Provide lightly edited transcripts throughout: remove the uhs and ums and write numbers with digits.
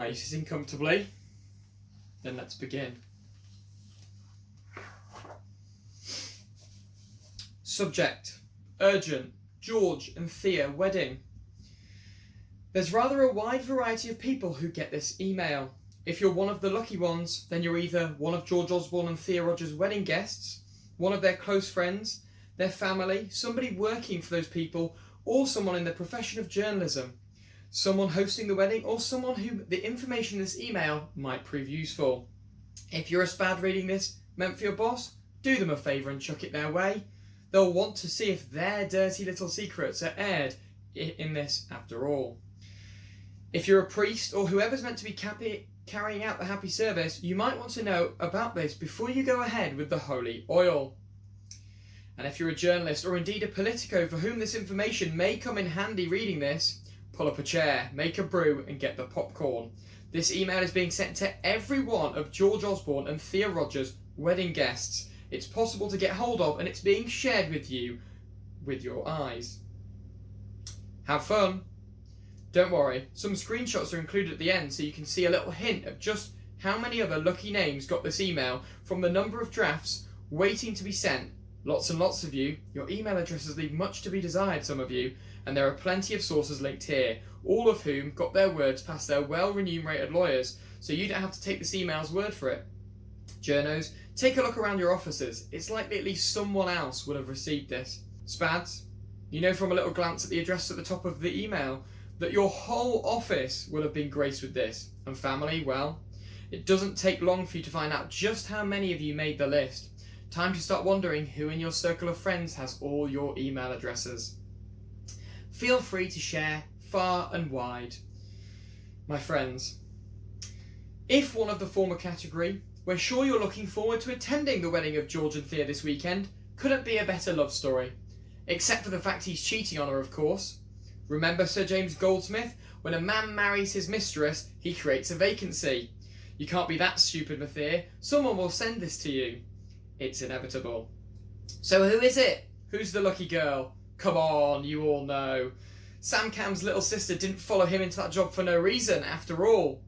Are you sitting comfortably? Then let's begin. Subject: urgent. George and Thea wedding. There's rather a wide variety of people who get this email. If you're one of the lucky ones, then you're either one of George Osborne and Thea Rogers' wedding guests, one of their close friends, their family, somebody working for those people, or someone in the profession of journalism, someone hosting the wedding, or someone who the information in this email might prove useful. If you're a spad reading this meant for your boss, do them a favour and chuck it their way. They'll want to see if their dirty little secrets are aired in this after all. If you're a priest or whoever's meant to be carrying out the happy service, you might want to know about this before you go ahead with the holy oil. And if you're a journalist or indeed a politico for whom this information may come in handy reading this, pull up a chair, make a brew and get the popcorn. This email is being sent to every one of George Osborne and Thea Rogers' wedding guests. It's possible to get hold of and it's being shared with you with your eyes. Have fun. Don't worry, some screenshots are included at the end so you can see a little hint of just how many other lucky names got this email from the number of drafts waiting to be sent. Lots and lots of you. Your email addresses leave much to be desired, some of you, and there are plenty of sources linked here, all of whom got their words past their well-remunerated lawyers, so you don't have to take this email's word for it. Journos, take a look around your offices. It's likely at least someone else would have received this. Spads, you know from a little glance at the address at the top of the email that your whole office will have been graced with this. And family, well, it doesn't take long for you to find out just how many of you made the list. Time to start wondering who in your circle of friends has all your email addresses. Feel free to share far and wide. My friends, if one of the former category, we're sure you're looking forward to attending the wedding of George and Thea this weekend. Couldn't be a better love story. Except for the fact he's cheating on her, of course. Remember Sir James Goldsmith? When a man marries his mistress, he creates a vacancy. You can't be that stupid, Mathia. Someone will send this to you. It's inevitable. So who is it? Who's the lucky girl? Come on, you all know. Sam Cam's little sister didn't follow him into that job for no reason, after all.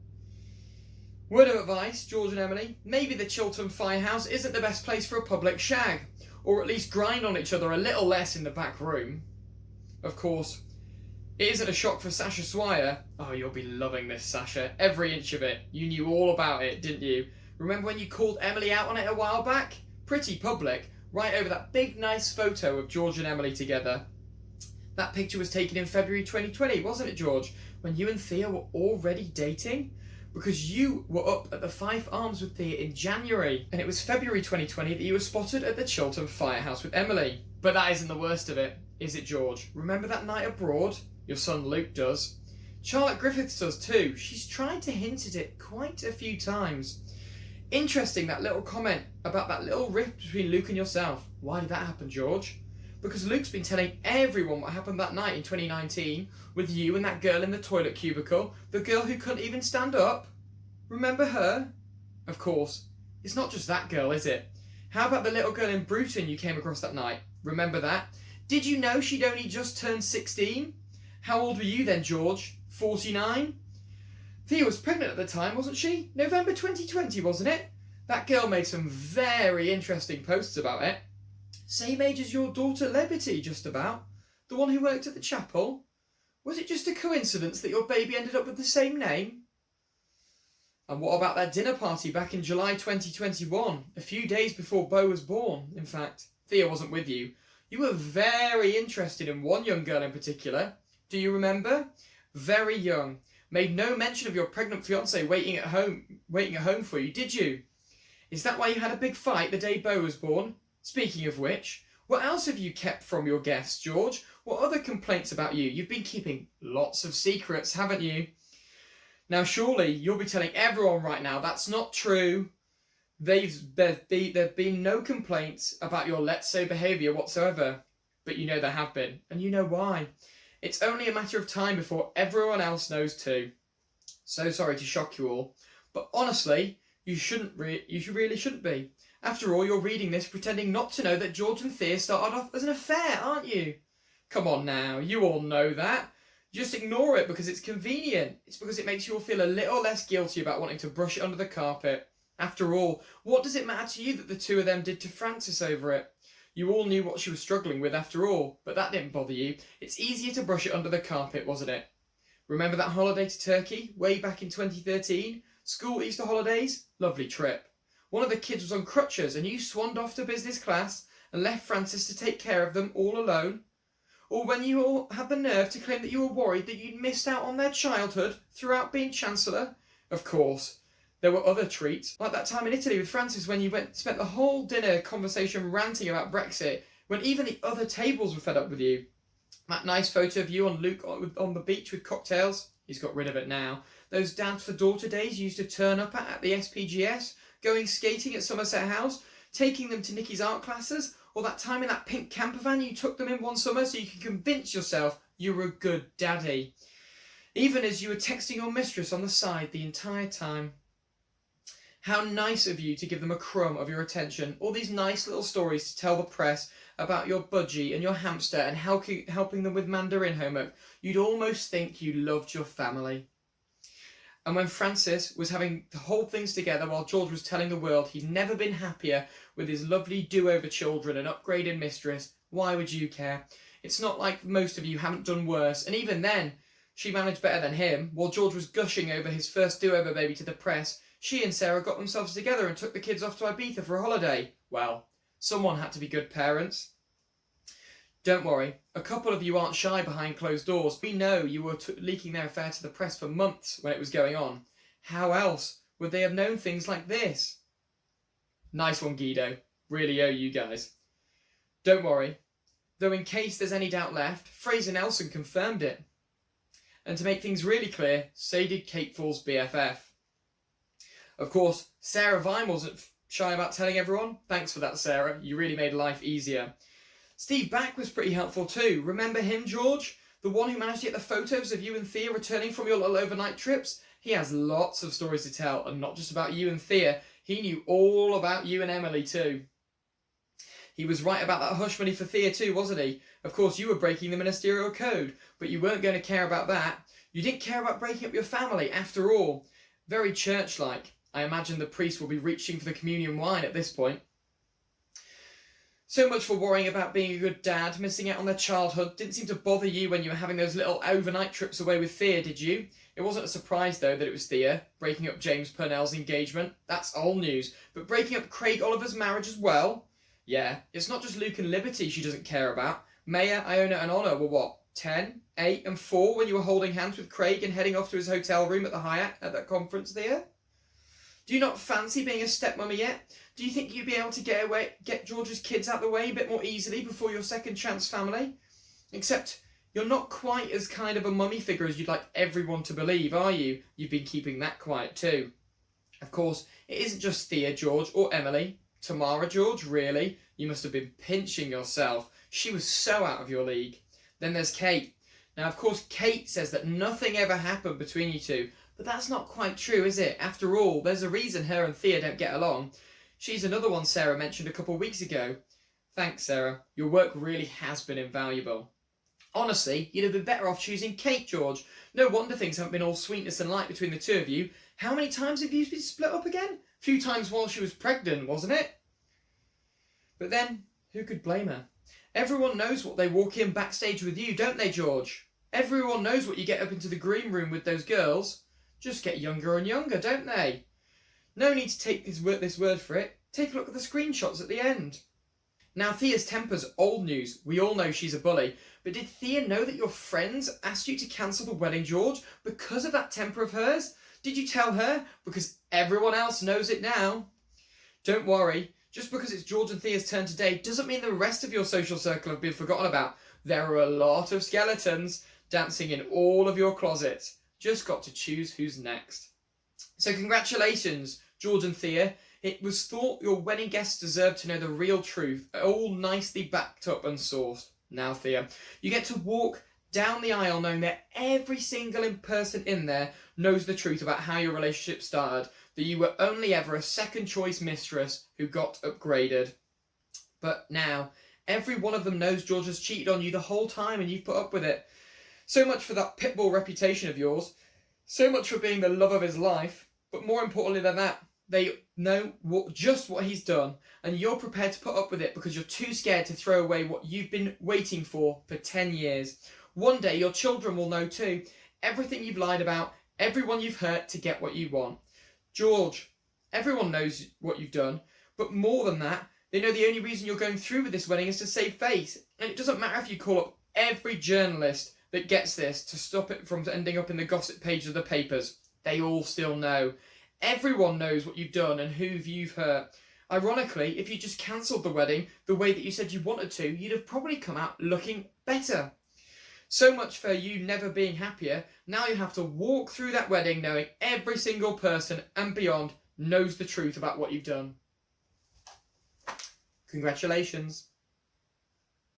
Word of advice, George and Emily, maybe the Chiltern Firehouse isn't the best place for a public shag, or at least grind on each other a little less in the back room. Of course, it isn't a shock for Sasha Swire. Oh, you'll be loving this, Sasha. Every inch of it. You knew all about it, didn't you? Remember when you called Emily out on it a while back? Pretty public, right over that big nice photo of George and Emily together. That picture was taken in February 2020, wasn't it, George? When you and Thea were already dating? Because you were up at the Fife Arms with Thea in January, and it was February 2020 that you were spotted at the Chiltern Firehouse with Emily. But that isn't the worst of it, is it, George? Remember that night abroad? Your son Luke does. Charlotte Griffiths does too. She's tried to hint at it quite a few times. Interesting, that little comment about that little rift between Luke and yourself. Why did that happen, George? Because Luke's been telling everyone what happened that night in 2019 with you and that girl in the toilet cubicle, the girl who couldn't even stand up. Remember her? Of course, it's not just that girl, is it? How about the little girl in Bruton you came across that night? Remember that? Did you know she'd only just turned 16? How old were you then, George? 49? Thea was pregnant at the time, wasn't she? November 2020, wasn't it? That girl made some very interesting posts about it. Same age as your daughter Liberty, just about. The one who worked at the chapel. Was it just a coincidence that your baby ended up with the same name? And what about that dinner party back in July 2021? A few days before Beau was born, in fact. Thea wasn't with you. You were very interested in one young girl in particular. Do you remember? Very young. Made no mention of your pregnant fiancé waiting at home for you, did you? Is that why you had a big fight the day Beau was born? Speaking of which, what else have you kept from your guests, George? What other complaints about you? You've been keeping lots of secrets, haven't you? Now surely you'll be telling everyone right now that's not true. There've been no complaints about your let's say behaviour whatsoever. But you know there have been, and you know why. It's only a matter of time before everyone else knows too. So sorry to shock you all, but honestly, you really shouldn't be. After all, you're reading this pretending not to know that George and Thea started off as an affair, aren't you? Come on now, you all know that. You just ignore it because it's convenient. It's because it makes you all feel a little less guilty about wanting to brush it under the carpet. After all, what does it matter to you that the two of them did to Frances over it? You all knew what she was struggling with after all, but that didn't bother you. It's easier to brush it under the carpet, wasn't it? Remember that holiday to Turkey, way back in 2013? School Easter holidays? Lovely trip. One of the kids was on crutches and you swanned off to business class and left Frances to take care of them all alone? Or when you all had the nerve to claim that you were worried that you'd missed out on their childhood throughout being Chancellor? Of course. There were other treats, like that time in Italy with Frances when you spent the whole dinner conversation ranting about Brexit, when even the other tables were fed up with you. That nice photo of you and Luke on the beach with cocktails, he's got rid of it now. Those Dads for Daughter days you used to turn up at the SPGS, going skating at Somerset House, taking them to Nikki's art classes, or that time in that pink camper van you took them in one summer so you could convince yourself you were a good daddy. Even as you were texting your mistress on the side the entire time. How nice of you to give them a crumb of your attention. All these nice little stories to tell the press about your budgie and your hamster and helping them with Mandarin homework. You'd almost think you loved your family. And when Francis was having the whole things together while George was telling the world he'd never been happier with his lovely do-over children and upgraded mistress, why would you care? It's not like most of you haven't done worse. And even then, she managed better than him. While George was gushing over his first do-over baby to the press, she and Sarah got themselves together and took the kids off to Ibiza for a holiday. Well, someone had to be good parents. Don't worry, a couple of you aren't shy behind closed doors. We know you were leaking their affair to the press for months when it was going on. How else would they have known things like this? Nice one, Guido. Really owe you guys. Don't worry, though in case there's any doubt left, Fraser Nelson confirmed it. And to make things really clear, so did Kate Fall's BFF. Of course, Sarah Vine wasn't shy about telling everyone. Thanks for that, Sarah. You really made life easier. Steve Back was pretty helpful too. Remember him, George? The one who managed to get the photos of you and Thea returning from your little overnight trips? He has lots of stories to tell, and not just about you and Thea. He knew all about you and Emily too. He was right about that hush money for Thea too, wasn't he? Of course, you were breaking the ministerial code, but you weren't going to care about that. You didn't care about breaking up your family, after all. Very church-like. I imagine the priest will be reaching for the communion wine at this point. So much for worrying about being a good dad, missing out on their childhood. Didn't seem to bother you when you were having those little overnight trips away with Thea, did you? It wasn't a surprise, though, that it was Thea, breaking up James Purnell's engagement. That's old news. But breaking up Craig Oliver's marriage as well? Yeah, it's not just Luke and Liberty she doesn't care about. Maya, Iona and Honor were what, 10, 8 and 4 when you were holding hands with Craig and heading off to his hotel room at the Hyatt at that conference there? Do you not fancy being a stepmummy yet? Do you think you'd be able to get George's kids out the way a bit more easily before your second chance family? Except you're not quite as kind of a mummy figure as you'd like everyone to believe, are you? You've been keeping that quiet too. Of course, it isn't just Thea, George, or Emily. Tamara, George, really? You must have been pinching yourself. She was so out of your league. Then there's Kate. Now, of course, Kate says that nothing ever happened between you two. But that's not quite true, is it? After all, there's a reason her and Thea don't get along. She's another one Sarah mentioned a couple of weeks ago. Thanks, Sarah. Your work really has been invaluable. Honestly, you'd have been better off choosing Kate, George. No wonder things haven't been all sweetness and light between the two of you. How many times have you been split up again? A few times while she was pregnant, wasn't it? But then, who could blame her? Everyone knows what they walk in backstage with you, don't they, George? Everyone knows what you get up into the green room with those girls. Just get younger and younger, don't they? No need to take this word for it. Take a look at the screenshots at the end. Now, Thea's temper's old news. We all know she's a bully. But did Thea know that your friends asked you to cancel the wedding, George, because of that temper of hers? Did you tell her? Because everyone else knows it now. Don't worry. Just because it's George and Thea's turn today doesn't mean the rest of your social circle have been forgotten about. There are a lot of skeletons dancing in all of your closets. Just got to choose who's next. So congratulations, George and Thea. It was thought your wedding guests deserved to know the real truth, all nicely backed up and sourced. Now, Thea, you get to walk down the aisle knowing that every single person in there knows the truth about how your relationship started, that you were only ever a second choice mistress who got upgraded. But now, every one of them knows George has cheated on you the whole time and you've put up with it. So much for that pitbull reputation of yours. So much for being the love of his life. But more importantly than that, they know just what he's done, and you're prepared to put up with it because you're too scared to throw away what you've been waiting for 10 years. One day your children will know too. Everything you've lied about, everyone you've hurt to get what you want. George, everyone knows what you've done, but more than that, they know the only reason you're going through with this wedding is to save face. And it doesn't matter if you call up every journalist that gets this to stop it from ending up in the gossip pages of the papers. They all still know. Everyone knows what you've done and who you've hurt. Ironically, if you just cancelled the wedding the way that you said you wanted to, you'd have probably come out looking better. So much for you never being happier. Now you have to walk through that wedding knowing every single person and beyond knows the truth about what you've done. Congratulations.